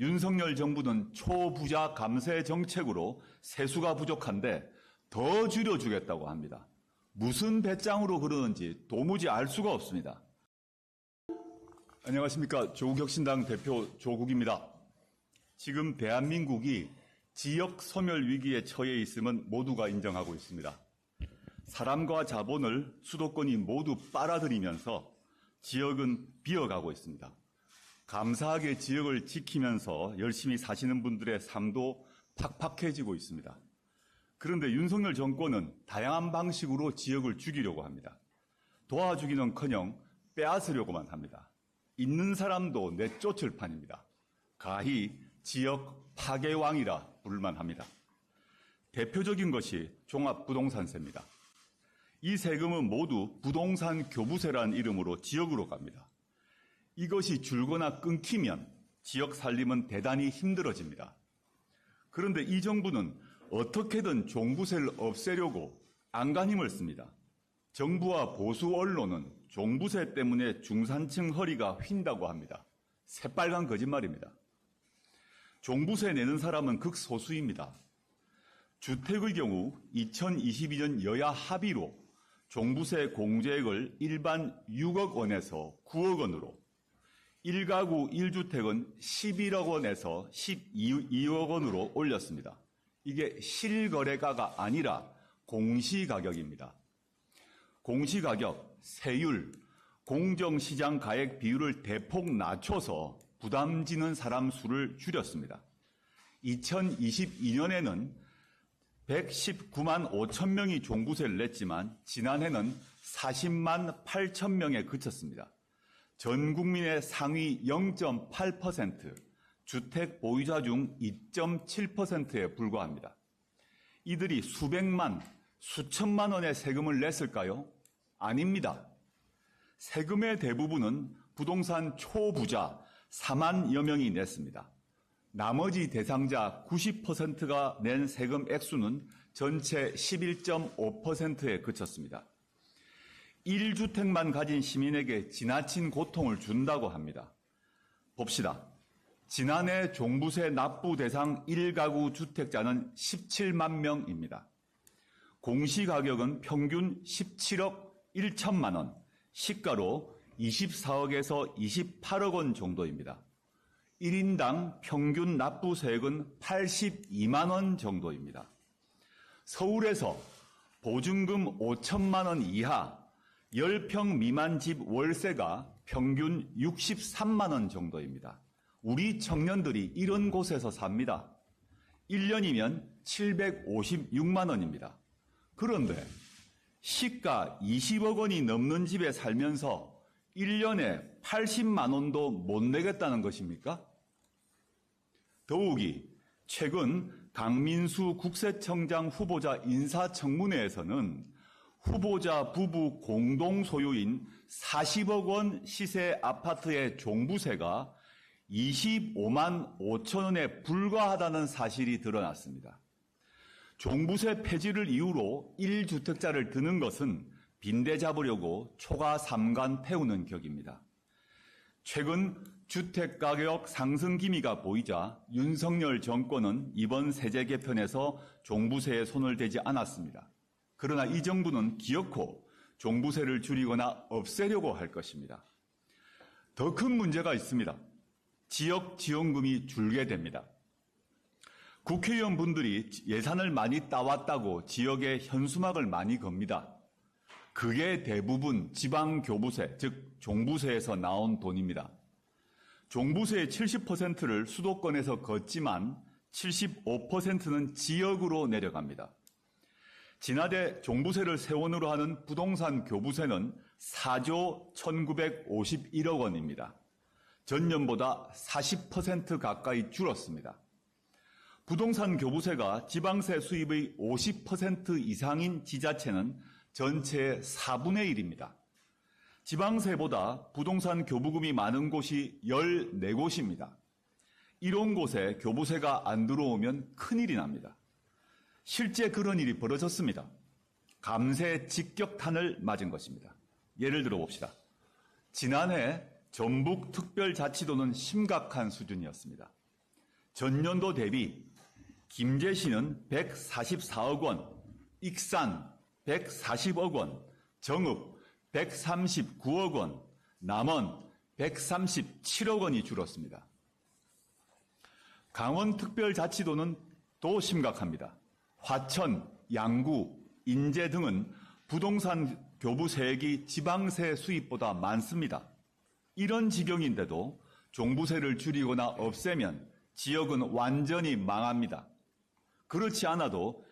윤석열 정부는 초부자 감세 정책으로 세수가 부족한데 더 줄여주겠다고 합니다. 무슨 배짱으로 그러는지 도무지 알 수가 없습니다. 안녕하십니까. 조국혁신당 대표 조국입니다. 지금 대한민국이 지역 소멸 위기에 처해 있음은 모두가 인정하고 있습니다. 사람과 자본을 수도권이 모두 빨아들이면서 지역은 비어가고 있습니다. 감사하게 지역을 지키면서 열심히 사시는 분들의 삶도 팍팍해지고 있습니다. 그런데 윤석열 정권은 다양한 방식으로 지역을 죽이려고 합니다. 도와주기는커녕 빼앗으려고만 합니다. 있는 사람도 내쫓을 판입니다. 가히 지역 파괴왕이라 부를만 합니다. 대표적인 것이 종합부동산세입니다. 이 세금은 모두 부동산 교부세라는 이름으로 지역으로 갑니다. 이것이 줄거나 끊기면 지역 살림은 대단히 힘들어집니다. 그런데 이 정부는 어떻게든 종부세를 없애려고 안간힘을 씁니다. 정부와 보수 언론은 종부세 때문에 중산층 허리가 휜다고 합니다. 새빨간 거짓말입니다. 종부세 내는 사람은 극소수입니다. 주택의 경우 2022년 여야 합의로 종부세 공제액을 일반 6억 원에서 9억 원으로 1가구 1주택은 11억 원에서 12억 원으로 올렸습니다. 이게 실거래가가 아니라 공시가격입니다. 공시가격, 세율, 공정시장 가액 비율을 대폭 낮춰서 부담지는 사람 수를 줄였습니다. 2022년에는 119만 5천 명이 종부세를 냈지만 지난해는 40만 8천 명에 그쳤습니다. 전 국민의 상위 0.8%, 주택 보유자 중 2.7%에 불과합니다. 이들이 수백만, 수천만 원의 세금을 냈을까요? 아닙니다. 세금의 대부분은 부동산 초부자 4만여 명이 냈습니다. 나머지 대상자 90%가 낸 세금 액수는 전체 11.5%에 그쳤습니다. 1주택만 가진 시민에게 지나친 고통을 준다고 합니다. 봅시다. 지난해 종부세 납부 대상 1가구 주택자는 17만 명입니다. 공시가격은 평균 17억 1천만 원, 시가로 24억에서 28억 원 정도입니다. 1인당 평균 납부세액은 82만 원 정도입니다. 서울에서 보증금 5천만 원 이하 10평 미만 집 월세가 평균 63만 원 정도입니다. 우리 청년들이 이런 곳에서 삽니다. 1년이면 756만 원입니다. 그런데 시가 20억 원이 넘는 집에 살면서 1년에 80만 원도 못 내겠다는 것입니까? 더욱이 최근 강민수 국세청장 후보자 인사청문회에서는 후보자 부부 공동 소유인 40억 원 시세 아파트의 종부세가 25만 5천 원에 불과하다는 사실이 드러났습니다. 종부세 폐지를 이유로 1주택자를 드는 것은 빈대 잡으려고 초과 삼간 태우는 격입니다. 최근 주택가격 상승 기미가 보이자 윤석열 정권은 이번 세제 개편에서 종부세에 손을 대지 않았습니다. 그러나 이 정부는 기어코 종부세를 줄이거나 없애려고 할 것입니다. 더 큰 문제가 있습니다. 지역 지원금이 줄게 됩니다. 국회의원분들이 예산을 많이 따왔다고 지역에 현수막을 많이 겁니다. 그게 대부분 지방교부세, 즉 종부세에서 나온 돈입니다. 종부세의 70%를 수도권에서 걷지만 75%는 지역으로 내려갑니다. 지난해 종부세를 세원으로 하는 부동산 교부세는 4조 1951억 원입니다. 전년보다 40% 가까이 줄었습니다. 부동산 교부세가 지방세 수입의 50% 이상인 지자체는 전체의 4분의 1입니다. 지방세보다 부동산 교부금이 많은 곳이 14곳입니다. 이런 곳에 교부세가 안 들어오면 큰일이 납니다. 실제 그런 일이 벌어졌습니다. 감세 직격탄을 맞은 것입니다. 예를 들어 봅시다. 지난해 전북특별자치도는 심각한 수준이었습니다. 전년도 대비 김제시는 144억 원, 익산 140억 원, 정읍 139억 원, 남원 137억 원이 줄었습니다. 강원특별자치도는 또 심각합니다. 화천, 양구, 인제 등은 부동산 교부세액이 지방세 수입보다 많습니다. 이런 지경인데도 종부세를 줄이거나 없애면 지역은 완전히 망합니다. 그렇지 않아도